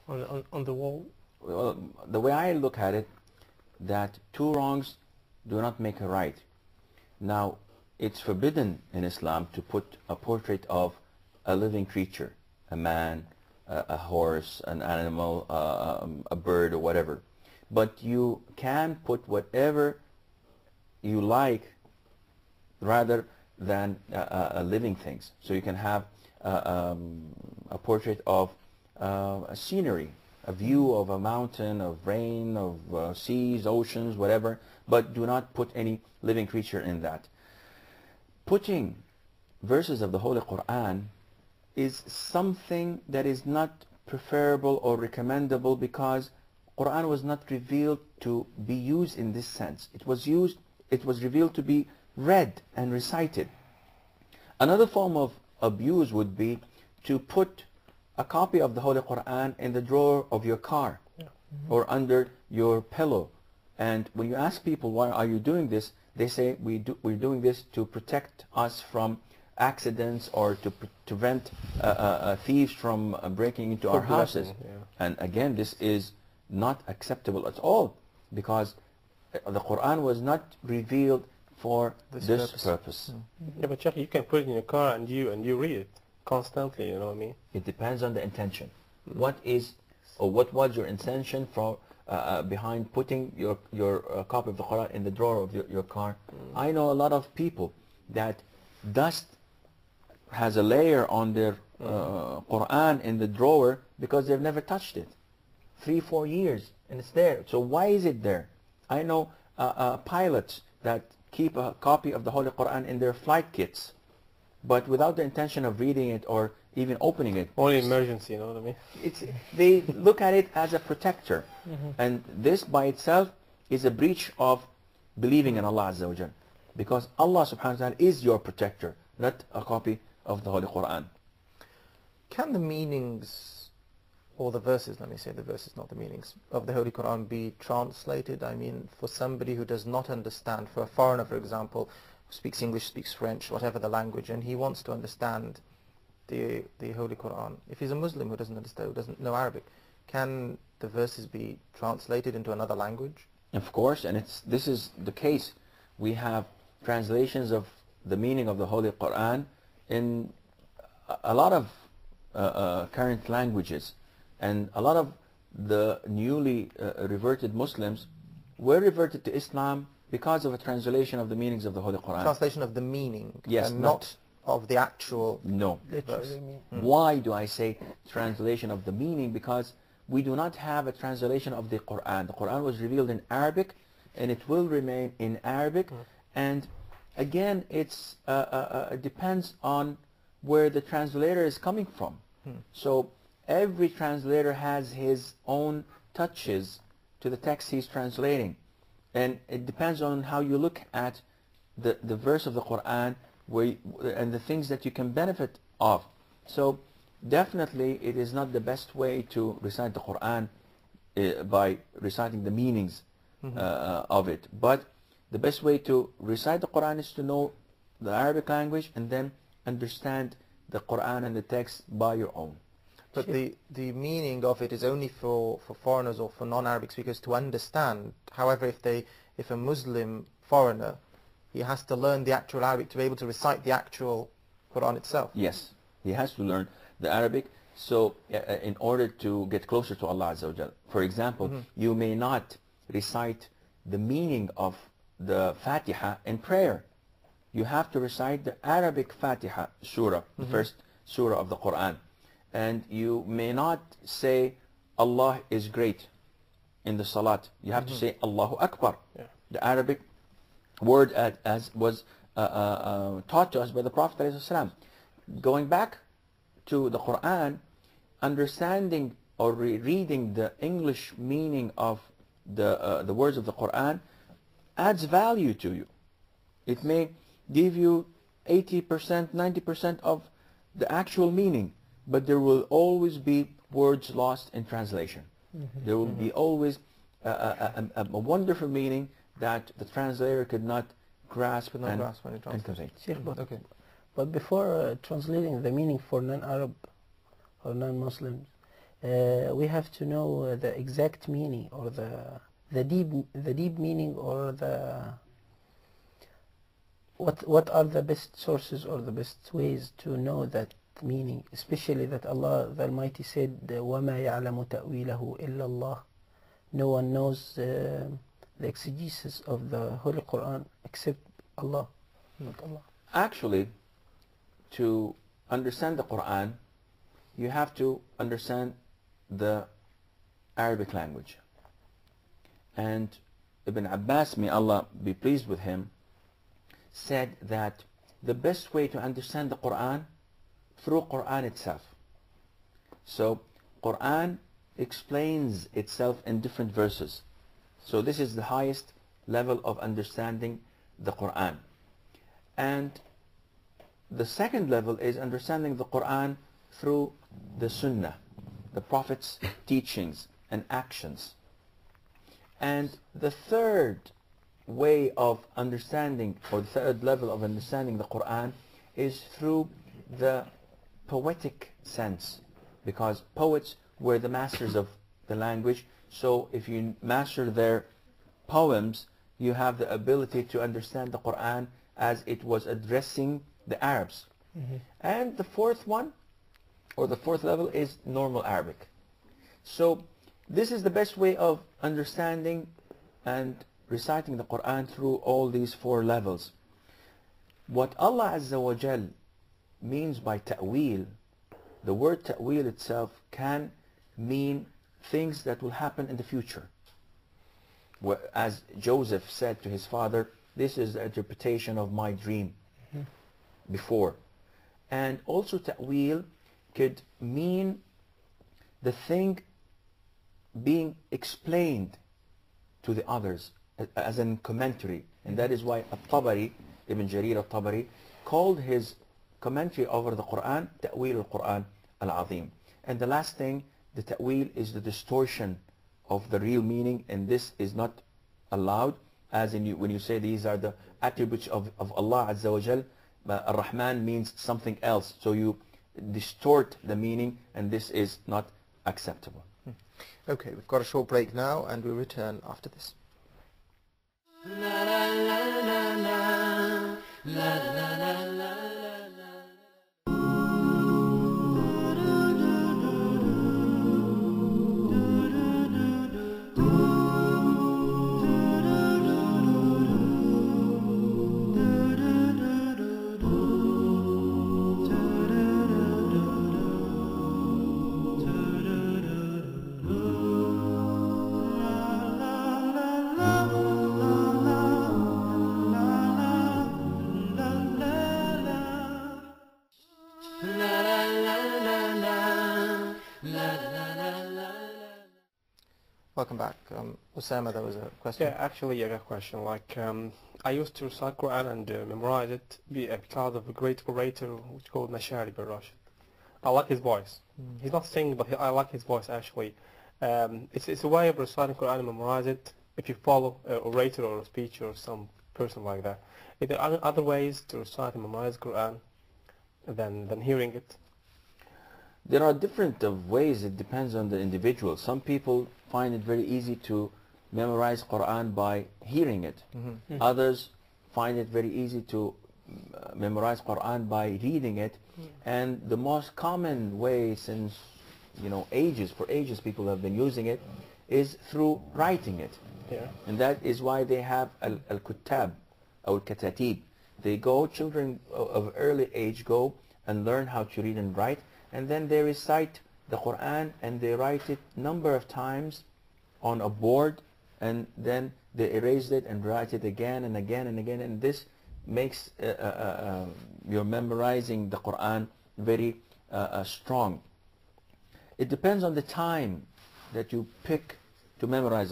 on the wall? Well, the way I look at it, that two wrongs do not make a right. Now, it's forbidden in Islam to put a portrait of a living creature, a man, a horse, an animal, a bird, or whatever. But you can put whatever you like rather than living things. So you can have a portrait of a scenery, a view of a mountain, of rain, of seas, oceans, whatever, but do not put any living creature in that. Putting verses of the Holy Quran is something that is not preferable or recommendable, because Quran was not revealed to be used in this sense. It was revealed to be read and recited. Another form of abuse would be to put a copy of the Holy Quran in the drawer of your car, or under your pillow. And when you ask people, why are you doing this? They say, we're doing this to protect us from accidents, or to prevent thieves from breaking into our houses. And again, this is not acceptable at all, because the Quran was not revealed for this purpose. Yeah, but Sheikh, you can put it in your car and you read it constantly, you know what I mean? It depends on the intention. What was your intention for behind putting your copy of the Quran in the drawer of your car? I know a lot of people that dust has a layer on their Quran in the drawer because they've never touched it. 3-4 years and it's there. So why is it there? I know pilots that keep a copy of the Holy Quran in their flight kits, but without the intention of reading it or even opening it. Only emergency, you know what I mean? They look at it as a protector. And this by itself is a breach of believing in Allah Azza wa Jal, because Allah subhanahu wa ta'ala is your protector, not a copy of the Holy Quran. Can the meanings, or the verses, let me say the verses, not the meanings, of the Holy Quran be translated? I mean, for somebody who does not understand, for a foreigner, for example, who speaks English, speaks French, whatever the language, and he wants to understand the Holy Quran. If he's a Muslim who doesn't understand, who doesn't know Arabic, can the verses be translated into another language? Of course, and this is the case. We have translations of the meaning of the Holy Quran in a lot of current languages, and a lot of the newly reverted Muslims were reverted to Islam because of a translation of the meanings of the Holy Quran. Translation of the meaning, yes, and not of the actual verse. Why do I say translation of the meaning? Because we do not have a translation of the Quran. The Quran was revealed in Arabic, and it will remain in Arabic. And again, it depends on where the translator is coming from. So every translator has his own touches to the text he's translating, and it depends on how you look at the verse of the Quran and the things that you can benefit of. So definitely it is not the best way to recite the Quran by reciting the meanings of it, but the best way to recite the Quran is to know the Arabic language and then understand the Quran and the text by your own. But the meaning of it is only for foreigners or for non-Arabic speakers to understand. However, if a Muslim foreigner, he has to learn the actual Arabic to be able to recite the actual Quran itself. Yes, he has to learn the Arabic. So in order to get closer to Allah Azza wa Jal, for example, you may not recite the meaning of the Fatiha in prayer. You have to recite the Arabic Fatiha surah, the first surah of the Quran. And you may not say Allah is great in the Salat. You have to say Allahu Akbar. The Arabic word as was taught to us by the Prophet ﷺ. Going back to the Quran, understanding or reading the English meaning of the words of the Quran adds value to you. It may give you 80%, 90% of the actual meaning, but there will always be words lost in translation. There will be always a wonderful meaning that the translator could not grasp and convey. But before translating the meaning for non-Arab or non-Muslims, we have to know the exact meaning, or the deep meaning, or what are the best sources or the best ways to know that meaning, especially that Allah the Almighty said, وَمَا يَعْلَمُ تَأْوِيلَهُ إِلَّا اللَّهُ. No one knows the exegesis of the Holy Quran except Allah. Not Allah. Actually, to understand the Quran, you have to understand the Arabic language. And Ibn Abbas, may Allah be pleased with him, said that the best way to understand the Quran through Quran itself. So Quran explains itself in different verses. So this is the highest level of understanding the Quran. And the second level is understanding the Quran through the Sunnah, the Prophet's teachings and actions. And the third way of understanding, or the third level of understanding the Quran, is through the poetic sense, because poets were the masters of the language. So if you master their poems, you have the ability to understand the Quran as it was addressing the Arabs. And the fourth one, or the fourth level, is normal Arabic. So this is the best way of understanding and reciting the Quran through all these four levels. What Allah Azza wa Jal means by ta'wil, the word ta'wil itself can mean things that will happen in the future. As Joseph said to his father, this is the interpretation of my dream before. And also ta'wil could mean the thing being explained to the others as a commentary. And that is why At-Tabari, Ibn Jarir At-Tabari, called his commentary over the Quran Ta'wil al-Quran al-Azim. And the last thing, the ta'wil, is the distortion of the real meaning, and this is not allowed. As in, when you say these are the attributes of Allah Azza wa Jal, Ar-Rahman means something else, so you distort the meaning, and this is not acceptable. Okay, we've got a short break now, and we'll return after this. Welcome back. Osama, there was a question. Yeah, actually, I got a question. Like, I used to recite Quran and memorize it because of a great orator which called Mashari bin Rashid. I like his voice. He's not singing, but I like his voice actually. It's a way of reciting Quran and memorize it if you follow an orator or a speech or some person like that. Is there other ways to recite and memorize Quran than hearing it? There are different ways. It depends on the individual. Some people find it very easy to memorize Quran by hearing it. Others find it very easy to memorize Quran by reading it. And the most common way, since for ages people have been using it, is through writing it. Yeah. And that is why they have al-kuttab or katatib. They go, children of early age go and learn how to read and write, and then they recite the Quran and they write it number of times on a board, and then they erase it and write it again and again and again, and this makes your memorizing the Quran very strong. It depends on the time that you pick to memorize